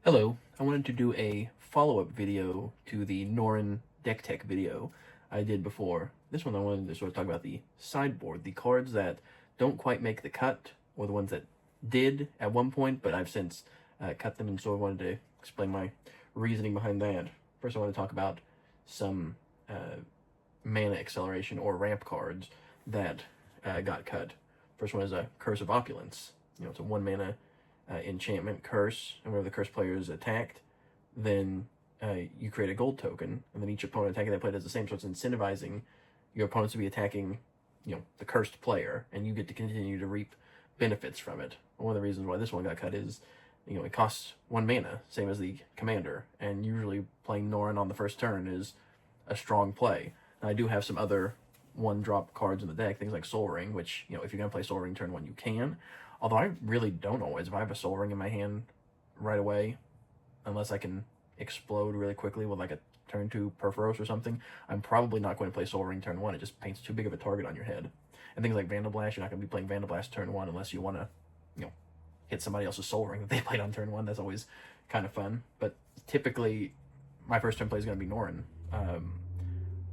Hello, I wanted to do a follow-up video to the Norin deck tech video I did before. This one I wanted to sort of talk about the sideboard, the cards that don't quite make the cut, or the ones that did at one point, but I've since cut them, and so I wanted to explain my reasoning behind that. First I want to talk about some mana acceleration or ramp cards that got cut. First one is a Curse of Opulence. It's a 1 mana enchantment curse, and whenever the curse player is attacked, then you create a gold token, and then each opponent attacking that player does the same, so it's incentivizing your opponents to be attacking, the cursed player, and you get to continue to reap benefits from it. One of the reasons why this one got cut is, it costs 1 mana, same as the commander, and usually playing Norin on the first turn is a strong play. Now, I do have some other 1-drop cards in the deck, things like Soul Ring, which, if you're going to play Soul Ring turn 1, you can. Although I really don't always. If I have a Soul Ring in my hand right away, unless I can explode really quickly with like a turn 2 Perforos or something, I'm probably not going to play Soul Ring turn 1. It just paints too big of a target on your head. And things like Vandal Blast, you're not going to be playing Vandal Blast turn 1 unless you want to, hit somebody else's Soul Ring that they played on turn 1. That's always kind of fun. But typically, my first turn play is going to be Norin.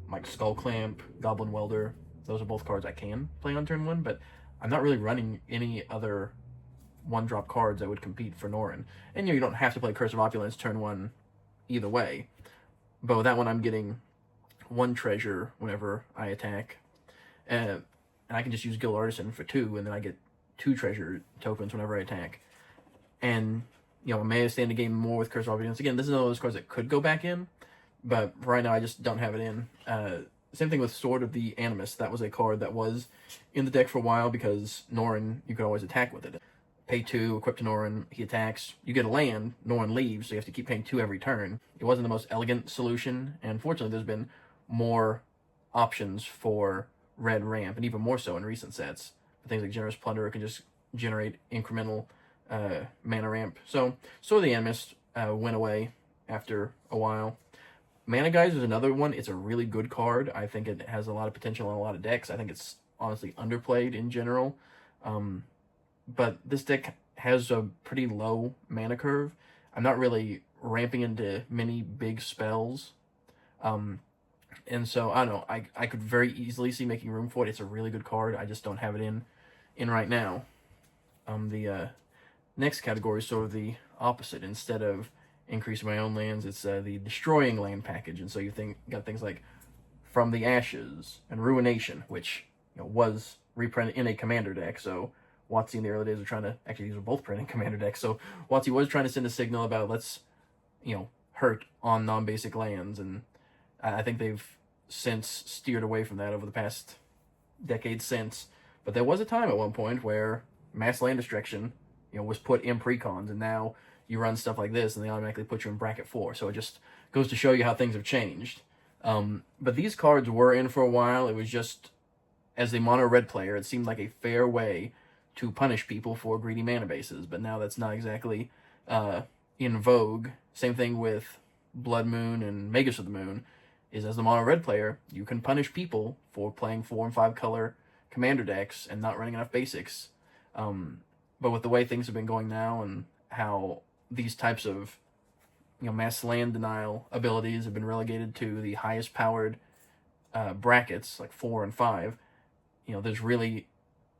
Like Skull Clamp, Goblin Welder, those are both cards I can play on turn 1, but I'm not really running any other 1-drop cards that would compete for Norin. And you don't have to play Curse of Opulence turn 1 either way. But with that one, I'm getting 1 treasure whenever I attack. And I can just use Guild Artisan for 2, and then I get 2 treasure tokens whenever I attack. And, I may stand to gain more with Curse of Opulence. Again, this is one of those cards that could go back in, but right now I just don't have it in. Same thing with Sword of the Animus. That was a card that was in the deck for a while because Norin, you could always attack with it. Pay 2, equip to Norin, he attacks, you get a land, Norin leaves, so you have to keep paying 2 every turn. It wasn't the most elegant solution, and fortunately there's been more options for red ramp, and even more so in recent sets. Things like Generous Plunderer can just generate incremental mana ramp. So Sword of the Animus went away after a while. Mana Guys is another one. It's a really good card. I think it has a lot of potential in a lot of decks. I think it's honestly underplayed in general. But this deck has a pretty low mana curve. I'm not really ramping into many big spells. And so, I don't know, I could very easily see making room for it. It's a really good card. I just don't have it in right now. The next category is sort of the opposite. Instead of increasing my own lands, it's the destroying land package, and so you got things like From the Ashes and Ruination, which was reprinted in a commander deck. So WotC in the early days were trying to, actually these were both printed in commander decks, so WotC was trying to send a signal about let's hurt on non-basic lands, and I think they've since steered away from that over the past decade since. But there was a time at one point where mass land destruction was put in precons, and now you run stuff like this, and they automatically put you in bracket 4. So it just goes to show you how things have changed. But these cards were in for a while. It was just, as the mono red player, it seemed like a fair way to punish people for greedy mana bases. But now that's not exactly in vogue. Same thing with Blood Moon and Magus of the Moon, is as the mono red player, you can punish people for playing 4 and 5 color commander decks and not running enough basics. But with the way things have been going now, and how these types of mass land denial abilities have been relegated to the highest powered brackets, like 4 and 5, there's really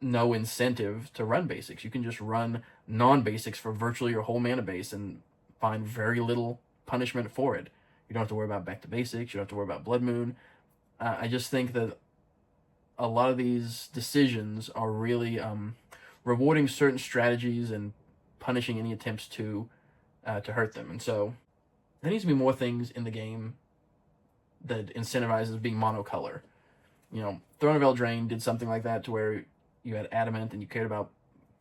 no incentive to run basics. You can just run non-basics for virtually your whole mana base and find very little punishment for it. You don't have to worry about back to basics. You don't have to worry about Blood Moon. I just think that a lot of these decisions are really rewarding certain strategies and punishing any attempts to hurt them. And so there needs to be more things in the game that incentivizes being monocolor. Throne of Eldraine did something like that, to where you had Adamant and you cared about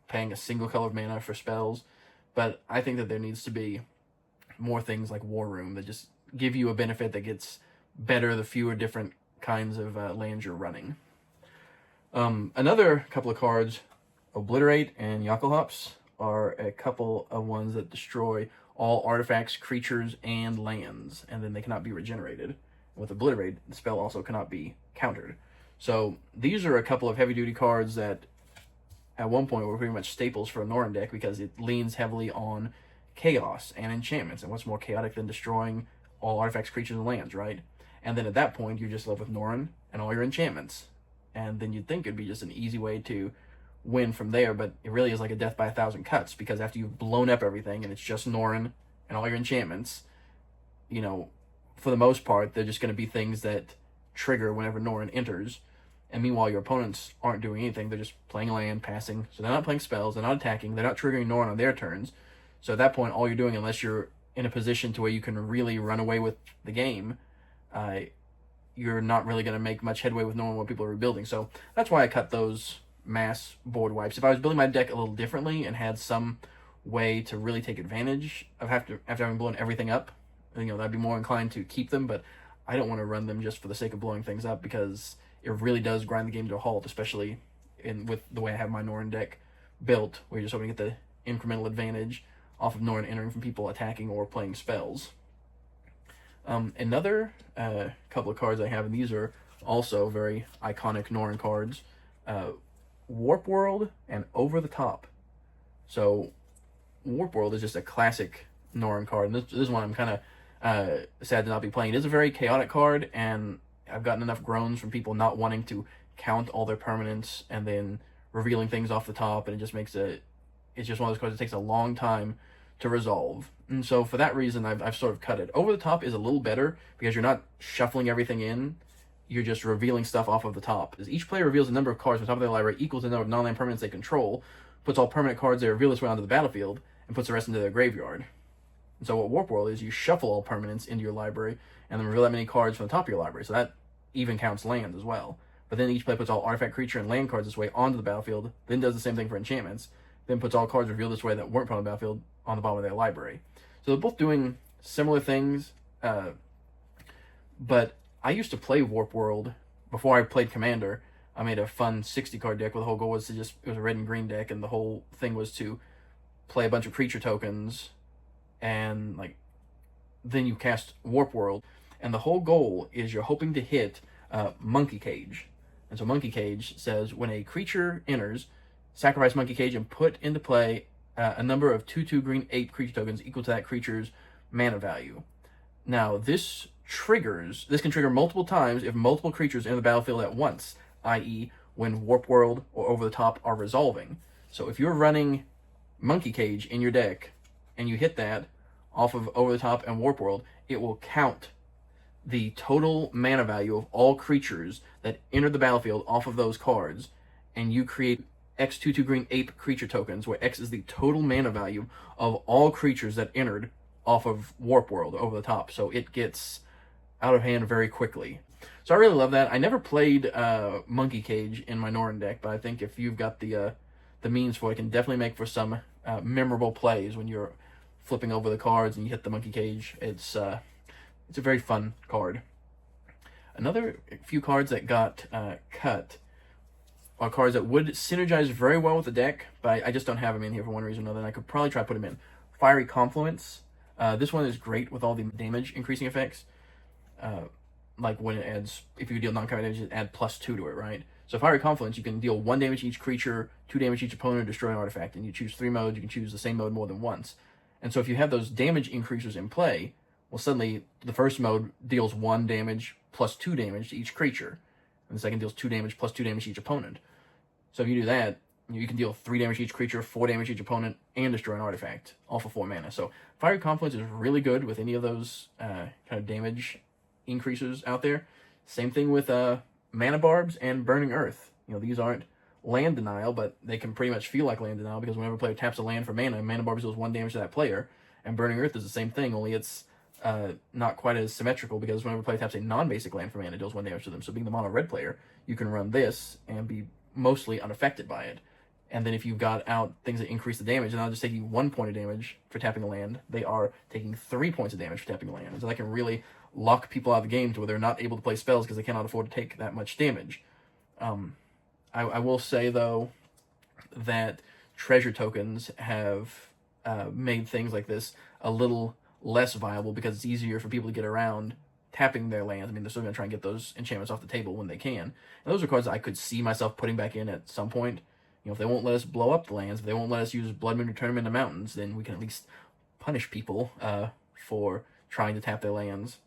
paying a single color of mana for spells. But I think that there needs to be more things like War Room that just give you a benefit that gets better the fewer different kinds of lands you're running. Another couple of cards, Obliterate and Yockelhops, are a couple of ones that destroy all artifacts, creatures, and lands, and then they cannot be regenerated. With Obliterate, the spell also cannot be countered. So these are a couple of heavy-duty cards that at one point were pretty much staples for a Norin deck, because it leans heavily on chaos and enchantments. And what's more chaotic than destroying all artifacts, creatures, and lands, right? And then at that point, you're just left with Norn and all your enchantments. And then you'd think it'd be just an easy way to win from there, but it really is like a death by 1,000 cuts, because after you've blown up everything and it's just Norn and all your enchantments, you know, for the most part, they're just going to be things that trigger whenever Norn enters. And meanwhile, your opponents aren't doing anything. They're just playing a land, passing. So they're not playing spells. They're not attacking. They're not triggering Norn on their turns. So at that point, all you're doing, unless you're in a position to where you can really run away with the game, you're not really going to make much headway with Norn when people are rebuilding. So that's why I cut those mass board wipes. If I was building my deck a little differently and had some way to really take advantage of after having blown everything up, you know, I'd be more inclined to keep them. But I don't want to run them just for the sake of blowing things up, because it really does grind the game to a halt, especially with the way I have my Norn deck built, where you're just hoping to get the incremental advantage off of Norn entering from people attacking or playing spells. Another couple of cards I have, and these are also very iconic Norn cards, Warp World and Over the Top. So Warp World is just a classic Norn card, and this is one I'm kind of sad to not be playing. It is a very chaotic card, and I've gotten enough groans from people not wanting to count all their permanents and then revealing things off the top, and it just makes it's just one of those cards that takes a long time to resolve. And so for that reason, I've sort of cut it. Over the Top is a little better because you're not shuffling everything in. You're just revealing stuff off of the top. As each player reveals a number of cards from the top of their library equal to the number of non-land permanents they control, puts all permanent cards they reveal this way onto the battlefield, and puts the rest into their graveyard. And so what Warp World is, you shuffle all permanents into your library, and then reveal that many cards from the top of your library. So that even counts lands as well. But then each player puts all artifact, creature, and land cards this way onto the battlefield, then does the same thing for enchantments, then puts all cards revealed this way that weren't put on the battlefield on the bottom of their library. So they're both doing similar things, but I used to play Warp World before I played Commander. I made a fun 60-card deck where the whole goal was to it was a red and green deck, and the whole thing was to play a bunch of creature tokens, and then you cast Warp World, and the whole goal is you're hoping to hit Monkey Cage. And so Monkey Cage says, when a creature enters, sacrifice Monkey Cage and put into play a number of 2/2 green ape creature tokens equal to that creature's mana value. Now, this can trigger multiple times if multiple creatures enter the battlefield at once, i.e. when Warp World or Over the Top are resolving. So if you're running Monkey Cage in your deck and you hit that off of Over the Top and Warp World, it will count the total mana value of all creatures that enter the battlefield off of those cards, and you create X 2/2 green ape creature tokens, where X is the total mana value of all creatures that entered off of Warp World Over the Top. So it gets out of hand very quickly. So I really love that. I never played Monkey Cage in my Norn deck, but I think if you've got the means for it, can definitely make for some memorable plays when you're flipping over the cards and you hit the Monkey Cage. It's a very fun card. Another few cards that got cut are cards that would synergize very well with the deck, but I just don't have them in here for one reason or another, and I could probably try to put them in. Fiery Confluence. This one is great with all the damage increasing effects. Like when it adds, if you deal non-combat damage, it add +2 to it, right? So Fiery Confluence, you can deal 1 damage to each creature, 2 damage to each opponent, destroy an artifact, and you choose 3 modes. You can choose the same mode more than once. And so if you have those damage increasers in play, well, suddenly the first mode deals 1 damage +2 damage to each creature, and the second deals 2 damage +2 damage to each opponent. So if you do that, you can deal 3 damage to each creature, 4 damage to each opponent, and destroy an artifact, all for 4 mana. So Fiery Confluence is really good with any of those kind of damage increases out there. Same thing with Mana Barbs and Burning Earth. You know, these aren't land denial, but they can pretty much feel like land denial, because whenever a player taps a land for mana, Mana Barbs deals 1 damage to that player, and Burning Earth is the same thing, only it's not quite as symmetrical, because whenever a player taps a non-basic land for mana, it deals 1 damage to them. So being the mono red player, you can run this and be mostly unaffected by it. And then if you've got out things that increase the damage, and I'll just taking 1 point of damage for tapping a land, they are taking 3 points of damage for tapping a land. And so that can really lock people out of the game to where they're not able to play spells because they cannot afford to take that much damage. I will say, though, that treasure tokens have made things like this a little less viable, because it's easier for people to get around tapping their lands. I mean, they're still going to try and get those enchantments off the table when they can. And those are cards that I could see myself putting back in at some point. You know, if they won't let us blow up the lands, if they won't let us use Blood Moon to turn them into mountains, then we can at least punish people for trying to tap their lands.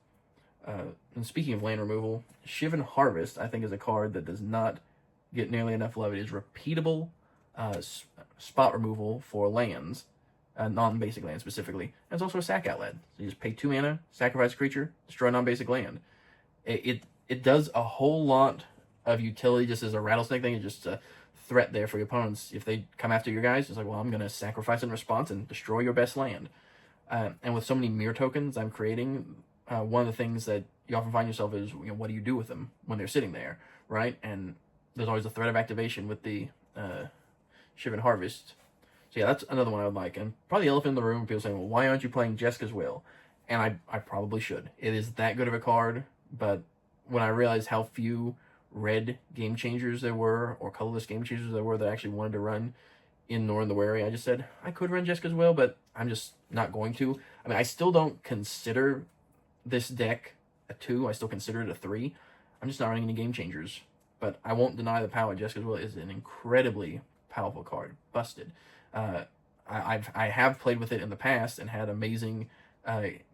And speaking of land removal, Shivan Harvest, I think, is a card that does not get nearly enough love. It is repeatable spot removal for lands, non-basic lands specifically. And it's also a sack outlet. So you just pay 2 mana, sacrifice a creature, destroy a non-basic land. It does a whole lot of utility just as a rattlesnake thing. It's just a threat there for your opponents. If they come after your guys, it's like, well, I'm going to sacrifice in response and destroy your best land. And with so many mirror tokens I'm creating, one of the things that you often find yourself is, what do you do with them when they're sitting there, right? And there's always a threat of activation with the Shivan Harvest. So yeah, that's another one I would like. And probably the elephant in the room, people saying, well, why aren't you playing Jeska's Will? And I probably should. It is that good of a card, but when I realized how few red game changers there were, or colorless game changers there were that I actually wanted to run in Norn the Wary, I just said, I could run Jeska's Will, but I'm just not going to. I mean, I still don't consider this deck a 2. I still consider it a 3. I'm just not running any game changers. But I won't deny the power. Jeska's Will is an incredibly powerful card. Busted. I have played with it in the past and had amazing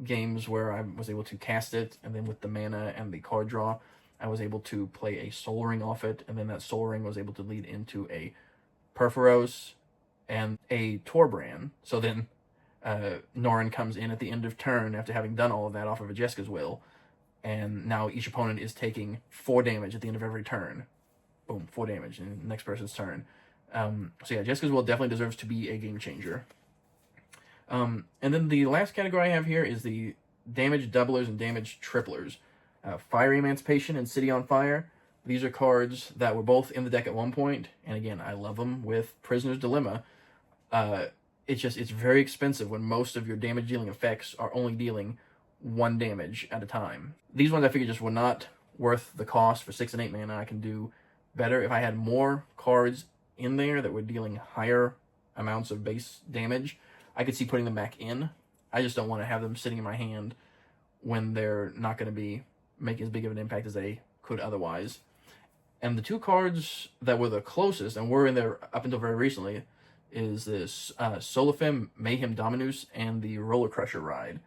games where I was able to cast it, and then with the mana and the card draw, I was able to play a Soul Ring off it, and then that Soul Ring was able to lead into a Purphoros and a Torbrand. So then Norn comes in at the end of turn after having done all of that off of a Jeska's Will, and now each opponent is taking 4 damage at the end of every turn. Boom, 4 damage in the next person's turn. So yeah, Jeska's Will definitely deserves to be a game changer. And then the last category I have here is the damage doublers and damage triplers. Fiery Emancipation and City on Fire. These are cards that were both in the deck at one point, and again, I love them with Prisoner's Dilemma. It's very expensive when most of your damage dealing effects are only dealing 1 damage at a time. These ones I figured just were not worth the cost. For 6 and 8 mana, I can do better. If I had more cards in there that were dealing higher amounts of base damage, I could see putting them back in. I just don't want to have them sitting in my hand when they're not going to be making as big of an impact as they could otherwise. And the 2 cards that were the closest, and were in there up until very recently, is this Solifem Mayhem Dominus and the Roller Crusher Ride.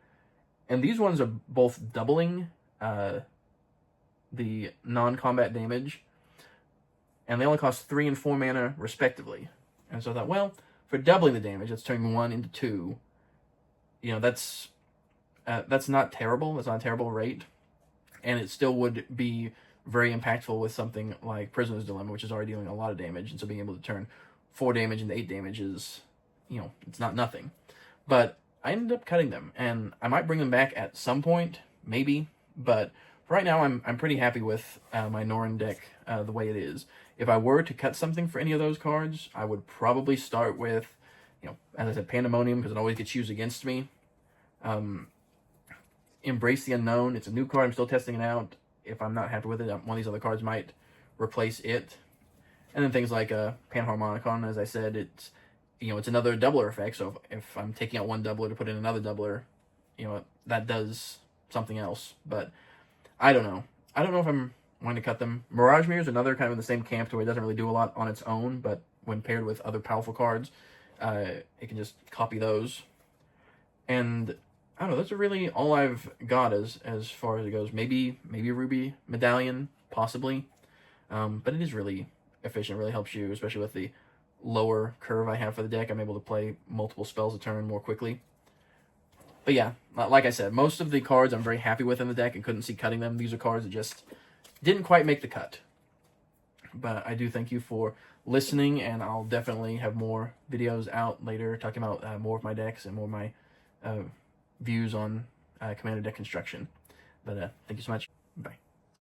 And these ones are both doubling the non-combat damage, and they only cost 3 and 4 mana respectively. And so I thought, well, for doubling the damage, that's turning 1 into 2. That's not terrible. That's not a terrible rate, and it still would be very impactful with something like Prisoner's Dilemma, which is already dealing a lot of damage. And so being able to turn 4 damage into 8 damage is, it's not nothing. But I ended up cutting them, and I might bring them back at some point, maybe. But for right now, I'm pretty happy with my Norn deck the way it is. If I were to cut something for any of those cards, I would probably start with, as I said, Pandemonium, because it always gets used against me. Embrace the Unknown. It's a new card. I'm still testing it out. If I'm not happy with it, one of these other cards might replace it. And then things like Panharmonicon, as I said, it's another doubler effect. So if I'm taking out one doubler to put in another doubler, that does something else. But I don't know. I don't know if I'm going to cut them. Mirage Mirror is another kind of in the same camp to where it doesn't really do a lot on its own, but when paired with other powerful cards, it can just copy those. And I don't know, that's really all I've got as far as it goes. Maybe Ruby Medallion, possibly. But it is really efficient, really helps you, especially with the lower curve I have for the deck. I'm able to play multiple spells a turn more quickly. But yeah, like I said, most of the cards I'm very happy with in the deck and couldn't see cutting them. These are cards that just didn't quite make the cut. But I do thank you for listening, and I'll definitely have more videos out later talking about more of my decks and more of my views on Commander deck construction. But thank you so much. Bye.